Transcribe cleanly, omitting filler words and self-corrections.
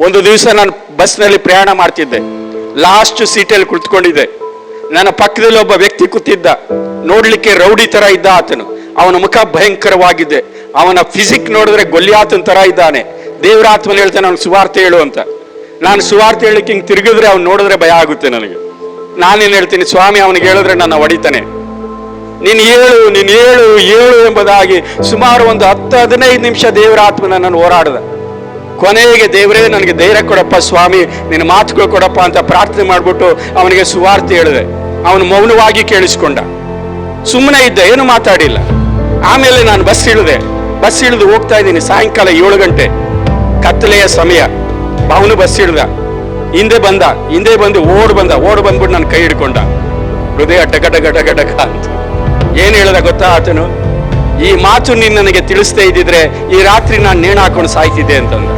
ಒಂದು ದಿವಸ ನಾನು ಬಸ್ನಲ್ಲಿ ಪ್ರಯಾಣ ಮಾಡ್ತಿದ್ದೆ, ಲಾಸ್ಟ್ ಸೀಟಲ್ಲಿ ಕುಳಿತುಕೊಂಡಿದ್ದೆ. ನನ್ನ ಪಕ್ಕದಲ್ಲಿ ಒಬ್ಬ ವ್ಯಕ್ತಿ ಕೂತಿದ್ದ, ನೋಡ್ಲಿಕ್ಕೆ ರೌಡಿ ತರ ಇದ್ದ ಆತನು. ಅವನ ಮುಖ ಭಯಂಕರವಾಗಿದೆ, ಅವನ ಫಿಸಿಕ್ ನೋಡಿದ್ರೆ ಗೊಲ್ಯಾತನ ತರ ಇದ್ದಾನೆ. ದೇವರ ಆತ್ಮಲ್ಲಿ ಹೇಳ್ತಾನೆ ಅವ್ನು ಸುವಾರ್ತೆ ಹೇಳು ಅಂತ. ನಾನು ಸುವಾರ್ತೆ ಹೇಳಲಿಕ್ಕೆ ಹಿಂಗೆ ತಿರುಗಿದ್ರೆ ಅವ್ನು ನೋಡಿದ್ರೆ ಭಯ ಆಗುತ್ತೆ ನನಗೆ. ನಾನೇನು ಹೇಳ್ತೀನಿ, ಸ್ವಾಮಿ ಅವನಿಗೆ ಹೇಳಿದ್ರೆ ನನ್ನ ಹೊಡಿತಾನೆ. ನೀನು ಏಳು ಎಂಬುದಾಗಿ ಸುಮಾರು ಒಂದು 10-15 ನಿಮಿಷ ದೇವರ ಆತ್ಮ ನನ್ನನ್ನು ಹೋರಾಡಿದ. ಕೊನೆಗೆ ದೇವರೇ ನನಗೆ ಧೈರ್ಯ ಕೊಡಪ್ಪ ಸ್ವಾಮಿ, ನಿನ್ನ ಮಾತುಗಳು ಕೊಡಪ್ಪ ಅಂತ ಪ್ರಾರ್ಥನೆ ಮಾಡಿಬಿಟ್ಟು ಅವನಿಗೆ ಸುವಾರ್ತೆ ಹೇಳಿದೆ. ಅವನು ಮೌನವಾಗಿ ಕೇಳಿಸ್ಕೊಂಡ, ಸುಮ್ಮನೆ ಇದ್ದ, ಏನು ಮಾತಾಡಿಲ್ಲ. ಆಮೇಲೆ ನಾನು ಬಸ್ ಇಳಿದು ಹೋಗ್ತಾ ಇದ್ದೀನಿ. ಸಾಯಂಕಾಲ 7 ಗಂಟೆ, ಕತ್ತಲೆಯ ಸಮಯ. ಅವನು ಬಸ್ ಇಳಿದ, ಹಿಂದೆ ಬಂದು ಓಡ್ ಬಂದ್ಬಿಟ್ಟು ನನ್ನ ಕೈ ಹಿಡ್ಕೊಂಡ. ಹೃದಯ ಡಗ ಅಂತ ಏನ್ ಹೇಳ್ದ ಗೊತ್ತಾ ಆತನು? ಈ ಮಾತು ನೀನು ನನಗೆ ತಿಳಿಸ್ತೇ ಇದ್ದಿದ್ರೆ ಈ ರಾತ್ರಿ ನಾನು ನೇಣು ಹಾಕೊಂಡು ಸಾಯ್ತಿದ್ದೆ ಅಂತಂದ.